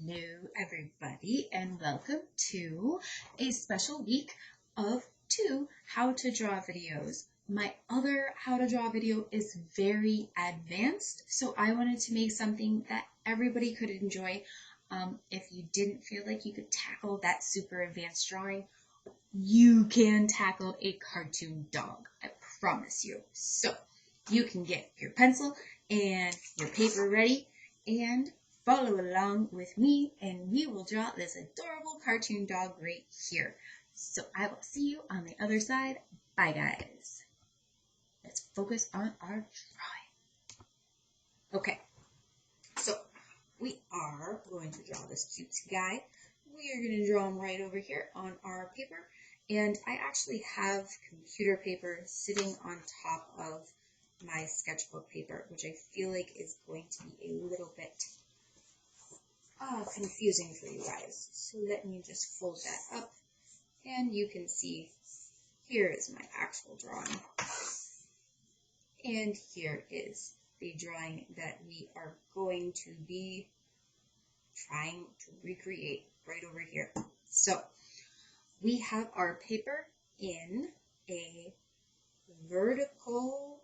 Hello everybody and welcome to a special week of 2 how to draw videos. My other how to draw video is very advanced, so I wanted to make something that everybody could enjoy. If you didn't feel like you could tackle that super advanced drawing, you can tackle a cartoon dog, I promise you. So you can get your pencil and your paper ready and follow along with me, and we will draw this adorable cartoon dog right here. So I will see you on the other side. Bye, guys. Let's focus on our drawing. Okay, so we are going to draw this cute guy. We are going to draw him right over here on our paper, and I actually have computer paper sitting on top of my sketchbook paper, which I feel like is going to be a little bit confusing for you guys. So let me just fold that up, and you can see here is my actual drawing, and here is the drawing that we are going to be trying to recreate right over here. So we have our paper in a vertical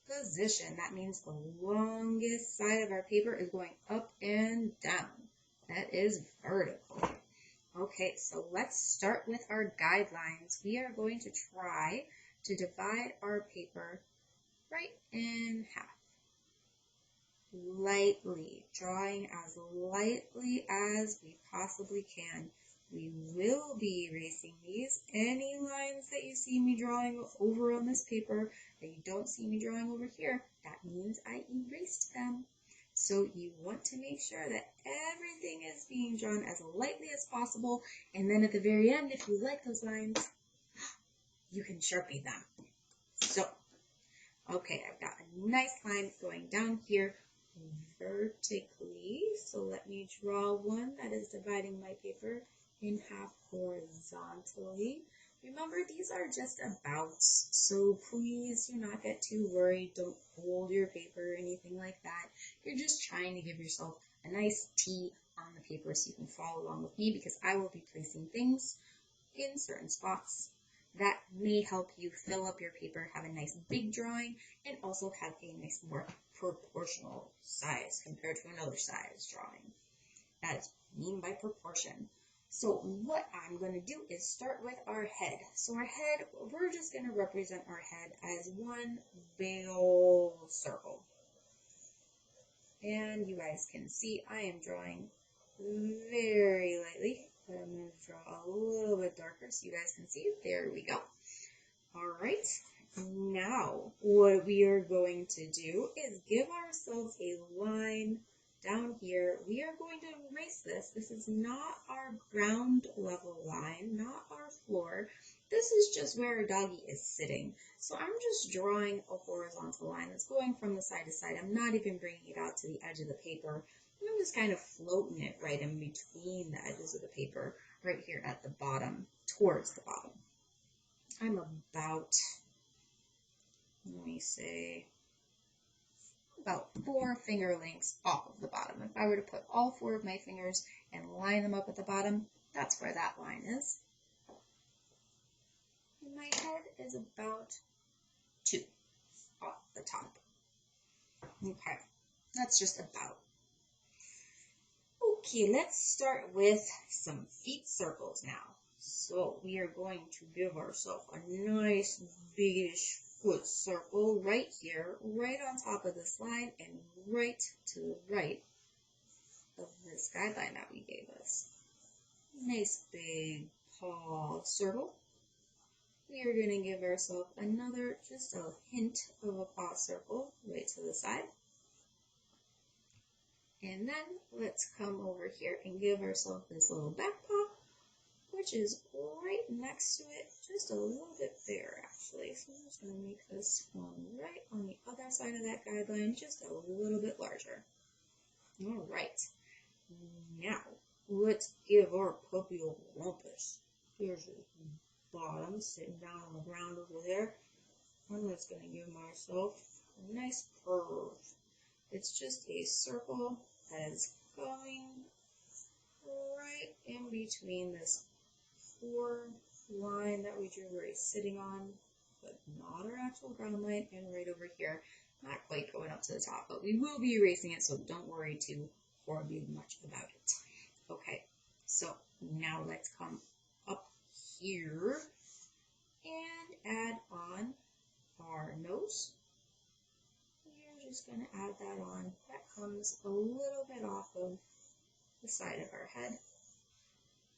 position. That means the longest side of our paper is going up and down. That is vertical. Okay, so let's start with our guidelines. We are going to try to divide our paper right in half. Lightly, drawing as lightly as we possibly can. We will be erasing these. Any lines that you see me drawing over on this paper that you don't see me drawing over here, that means I erased them. So you want to make sure that everything is being drawn as lightly as possible, and then at the very end, if you like those lines, you can Sharpie them. So, okay, I've got a nice line going down here vertically, so let me draw one that is dividing my paper in half horizontally. Remember, these are just abouts, so please do not get too worried. Don't hold your paper or anything like that. You're just trying to give yourself a nice T on the paper so you can follow along with me, because I will be placing things in certain spots that may help you fill up your paper, have a nice big drawing, and also have a nice more proportional size compared to another size drawing. That is what I mean by proportion. So what I'm going to do is start with our head. So our head, we're just going to represent our head as one big old circle. And you guys can see I am drawing very lightly. But I'm going to draw a little bit darker so you guys can see. There we go. Alright, now what we are going to do is give ourselves a line down here. We are going to erase this. This is not our ground level line, not our floor. This is just where our doggy is sitting. So I'm just drawing a horizontal line that's going from the side to side. I'm not even bringing it out to the edge of the paper. I'm just kind of floating it right in between the edges of the paper, right here at the bottom, towards the bottom. I'm about, let me say, about 4 finger lengths off of the bottom. If I were to put all 4 of my fingers and line them up at the bottom, that's where that line is. And my head is about 2 off the top. Okay, that's just about. Okay, let's start with some feet circles now. So we are going to give ourselves a nice bigish foot circle right here, right on top of this line, and right to the right of this guideline that we gave us. Nice big paw circle. We are going to give ourselves another, just a hint of a paw circle right to the side. And then let's come over here and give ourselves this little back paw, which is right next to it, just a little bit bigger actually. So I'm just going to make this one right on the other side of that guideline, just a little bit larger. All right, now let's give our puppy a rumpus. Here's his bottom sitting down on the ground over there. I'm just going to give myself a nice curve. It's just a circle that is going between this four line that we drew where he's sitting on, but not our actual ground line, and right over here. Not quite going up to the top, but we will be erasing it, so don't worry too horribly much about it. Okay, so now let's come up here and add on our nose. We're just going to add that on. That comes a little bit off of the side of our head,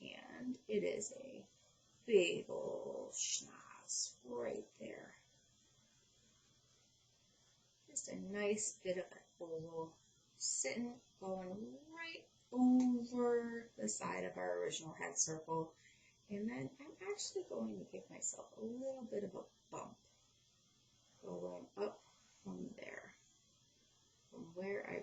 and it is a big ol' schnoz right there. Just a nice bit of an oval sitting, going right over the side of our original head circle. And then I'm actually going to give myself a little bit of a bump going up from there, from where I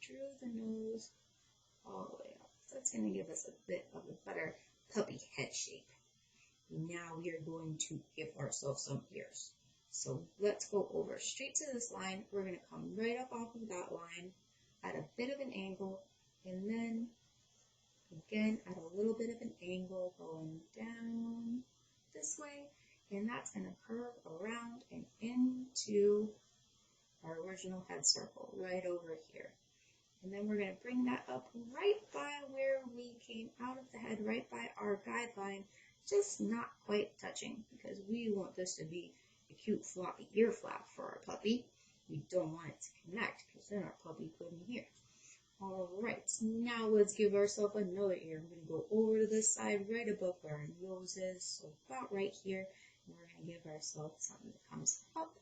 drew the nose all the way up. That's going to give us a bit of a better puppy head shape. Now we are going to give ourselves some ears. So let's go over straight to this line. We're going to come right up off of that line at a bit of an angle, and then again at a little bit of an angle going down this way, and that's going to curve around and into our original head circle right over here. And then we're going to bring that up right by where we came out of the head, right by our guideline, just not quite touching, because we want this to be a cute floppy ear flap for our puppy. We don't want it to connect, because then our puppy couldn't hear. Alright, now let's give ourselves another ear. We're going to go over to this side right above where our nose is, so about right here. And we're going to give ourselves something that comes up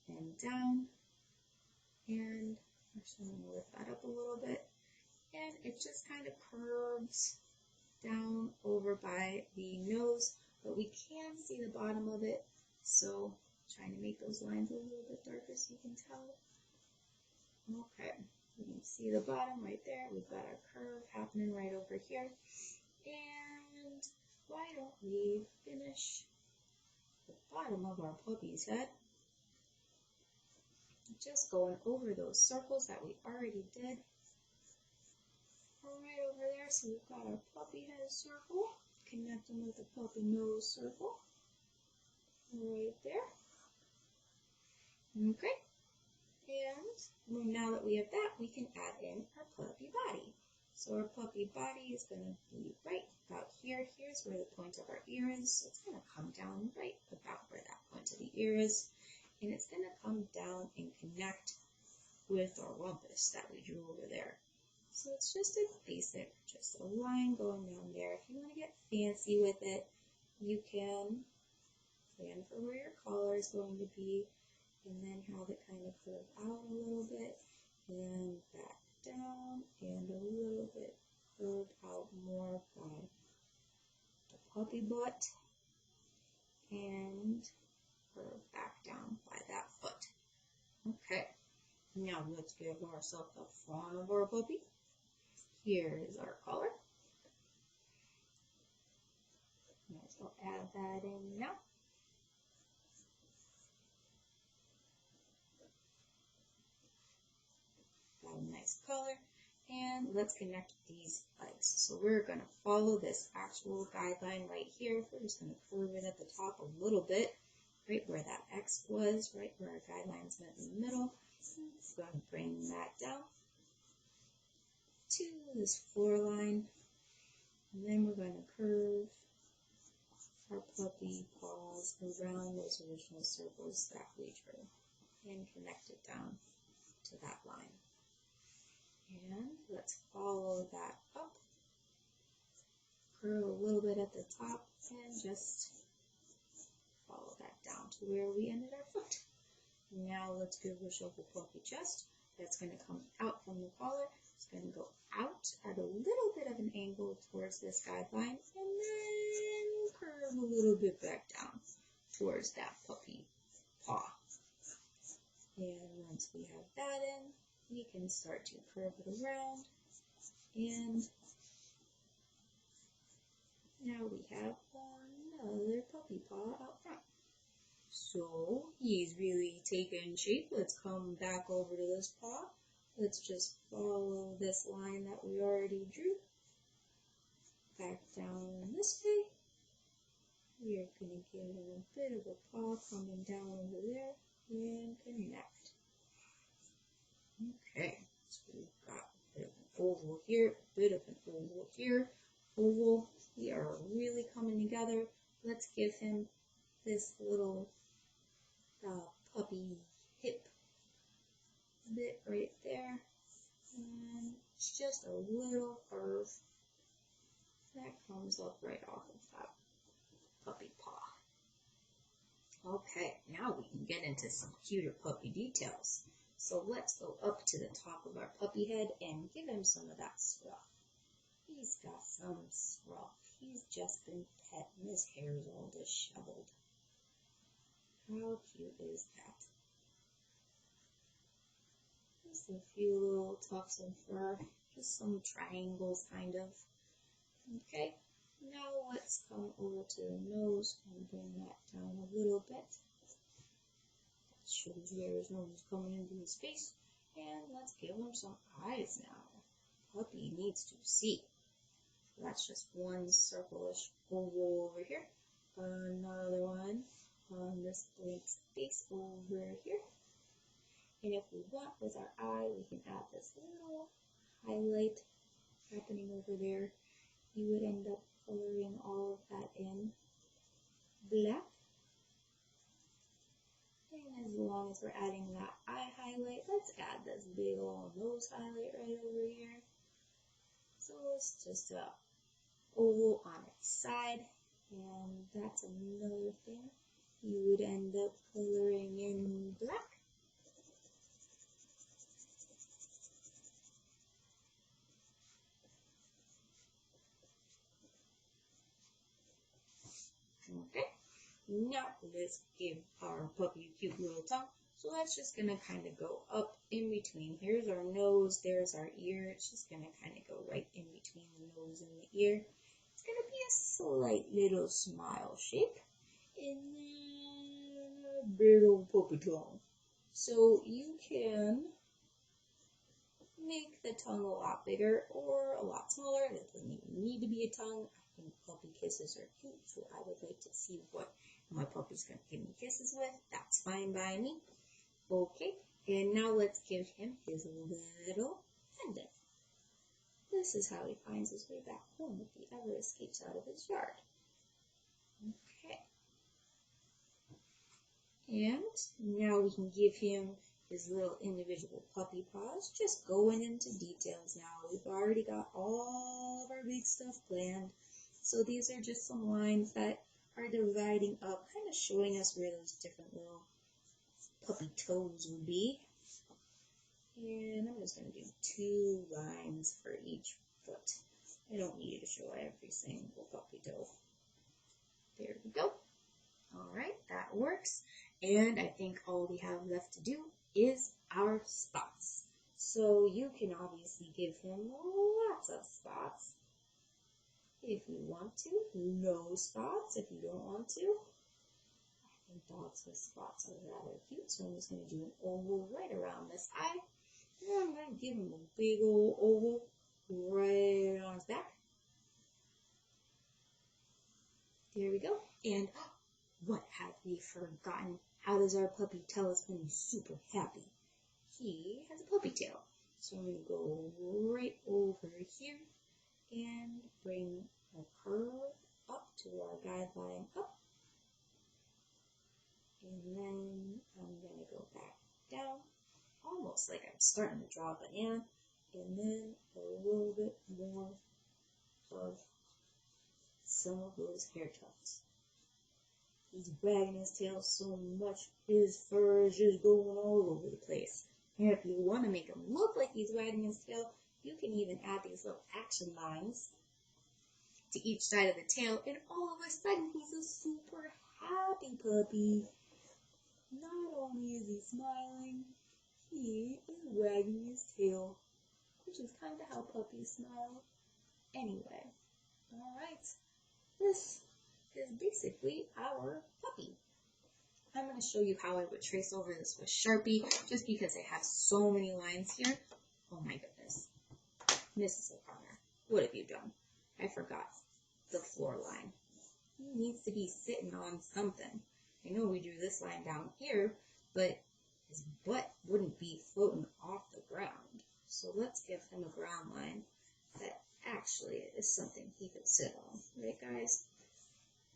and down, and I'm just going to lift that up a little bit, and it just kind of curves down over by the nose, but we can see the bottom of it, so trying to make those lines a little bit darker so you can tell. Okay, you can see the bottom right there. We've got our curve happening right over here, and why don't we finish the bottom of our puppy's head, just going over those circles that we already did. Right over there, so we've got our puppy head circle, connecting with the puppy nose circle, right there. Okay, and now that we have that, we can add in our puppy body. So our puppy body is going to be right about here. Here's where the point of our ear is, so it's going to come down right about where that point of the ear is. And it's going to come down and connect with our rumpus that we drew over there. So it's just a basic, just a line going down there. If you want to get fancy with it, you can plan for where your collar is going to be, and then have it kind of curve out a little bit, and back down, and a little bit curved out more by the puppy butt, and curve back down by that foot. Okay, now let's give ourselves the front of our puppy. Here is our collar. Might as well add that in now. Got a nice color, and let's connect these legs. So we're going to follow this actual guideline right here. We're just going to curve it at the top a little bit, right where that X was, right where our guideline's met in the middle. It's going to bring that down to this floor line, and then we're going to curve our puppy paws around those original circles that we drew and connect it down to that line. And let's follow that up, curve a little bit at the top, and just follow that down to where we ended our foot. Now let's give ourselves a puppy chest. That's going to come out from the collar. It's going to go out at a little bit of an angle towards this guideline, and then curve a little bit back down towards that puppy paw. And once we have that in, we can start to curve it around, and now we have another puppy paw out front. So he's really taken shape. Let's come back over to this paw. Let's just follow this line that we already drew. back down this way. We are going to give him a bit of a paw coming down over there and connect. Okay, so we've got a bit of an oval here, a bit of an oval here, oval. We are really coming together. Let's give him this little puppy hip bit right there, and just a little curve that comes up right off of that puppy paw. Okay, now we can get into some cuter puppy details. So let's go up to the top of our puppy head and give him some of that scruff. He's got some scruff. He's just been pet and his hair is all disheveled. How cute is that? Just a few little tufts of fur, just some triangles kind of. Okay, now let's come over to the nose and bring that down a little bit. That shows where his nose is coming into his face. And let's give him some eyes now. Puppy needs to see. So that's just one circle-ish oval over here. Another one on this blank space over here. And if we want with our eye, we can add this little highlight happening over there. You would end up coloring all of that in black. And as long as we're adding that eye highlight, let's add this big old nose highlight right over here. So it's just a oval on its side, and that's another thing you would end up coloring in black. Okay, now let's give our puppy a cute little tongue. So that's just going to kind of go up in between. Here's our nose, there's our ear. It's just going to kind of go right in between the nose and the ear. It's going to be a slight little smile shape. And then a big old puppy tongue. So you can make the tongue a lot bigger or a lot smaller. It doesn't even need to be a tongue. I think puppy kisses are cute, so I would like to see what my puppy's going to give me kisses with. That's fine by me. Okay, and now let's give him his little pendant. This is how he finds his way back home if he ever escapes out of his yard. Okay. And now we can give him his little individual puppy paws. Just going into details now. We've already got all of our big stuff planned. So these are just some lines that are dividing up, kind of showing us where those different little puppy toes would be. And I'm just going to do 2 lines for each foot. I don't need to show every single puppy toe. There we go. Alright, that works. And I think all we have left to do is our spots. So you can obviously give him lots of spots if you want to. No spots if you don't want to. I think dogs with spots are rather cute, so I'm just going to do an oval right around this eye. And I'm going to give him a big old oval right on his back. There we go. And what have we forgotten? How does our puppy tell us when he's super happy? He has a puppy tail. So I'm going to go right over here and bring a curve up to our guideline up. And then I'm going to go back down, almost like I'm starting to draw a banana. And then a little bit more of some of those hair tufts. He's wagging his tail so much, his fur is just going all over the place. And if you want to make him look like he's wagging his tail, you can even add these little action lines to each side of the tail, and all of a sudden he's a super happy puppy. Not only is he smiling, he is wagging his tail, which is kind of how puppies smile anyway. Alright, this is basically our puppy. I'm going to show you how I would trace over this with Sharpie, just because I have so many lines here. Oh my goodness. Mrs. O'Connor, what have you done? I forgot. the floor line. He needs to be sitting on something. I know we drew this line down here, but his butt wouldn't be floating off the ground. So let's give him a ground line that actually is something he could sit on. Right, guys?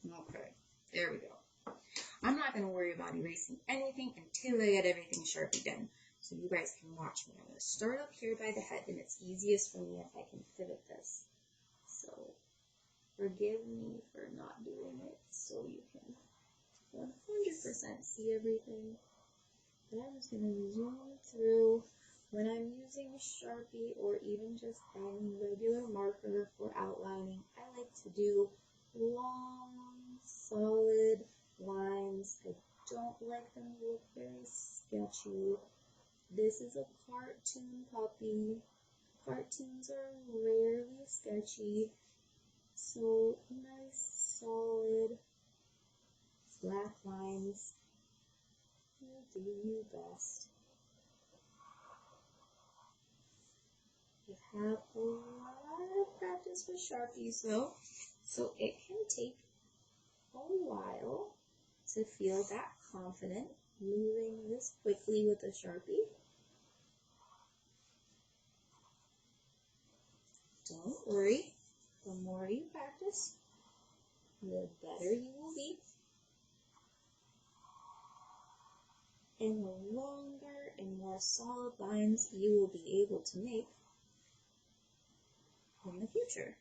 Okay, there we go. I'm not going to worry about erasing anything until I get everything Sharpie done. So you guys can watch me. I'm going to start up here by the head, and it's easiest for me if I can pivot this. So forgive me for not doing it so you can 100% see everything. But I'm just going to zoom through. When I'm using Sharpie or even just any regular marker for outlining, I like to do long, solid lines. I don't like them to look very sketchy. This is a cartoon puppy. Cartoons are rarely sketchy. So nice, solid, black lines. You do your best. I have a lot of practice with Sharpies though, so it can take a while to feel that confident moving this quickly with a Sharpie. Don't worry, the more you practice, the better you will be. And the longer and more solid lines you will be able to make in the future.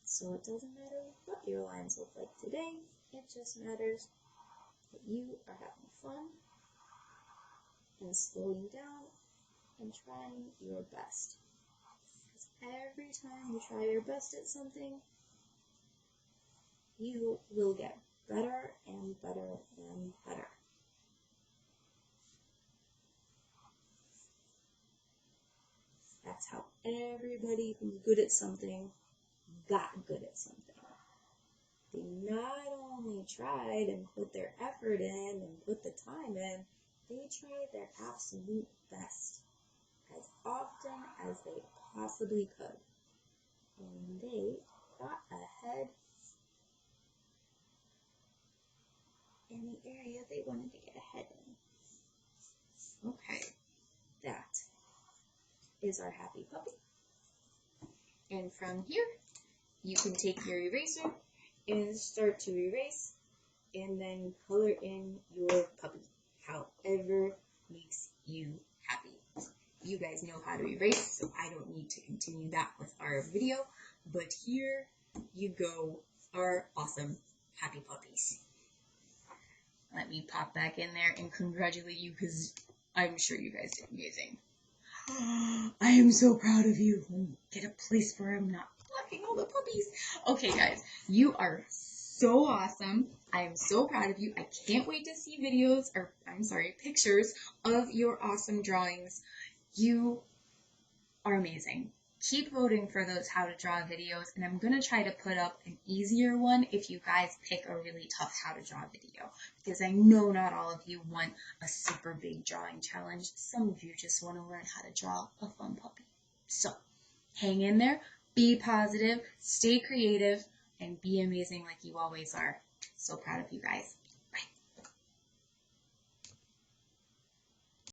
So it doesn't matter what your lines look like today, it just matters that you are having fun and slowing down and trying your best. Because every time you try your best at something, you will get better and better and better. That's how everybody who's good at something got good at something. They not only tried and put their effort in and put the time in, they tried their absolute best as often as they possibly could. And they got ahead in the area they wanted to get ahead in. Okay, that is our happy puppy. And from here, you can take your eraser and start to erase and then color in your puppy however makes you happy. You guys know how to erase, so I don't need to continue that with our video, but here you go, our awesome happy puppies. Let me pop back in there and congratulate you because I'm sure you guys did amazing. I am so proud of you. Get a place where I'm not blocking all the puppies. Okay, guys, you are so awesome. I am so proud of you. I can't wait to see pictures of your awesome drawings. You are amazing. Keep voting for those how to draw videos, and I'm going to try to put up an easier one if you guys pick a really tough how to draw video, because I know not all of you want a super big drawing challenge. Some of you just want to learn how to draw a fun puppy. So hang in there, be positive, stay creative, and be amazing like you always are. So proud of you guys.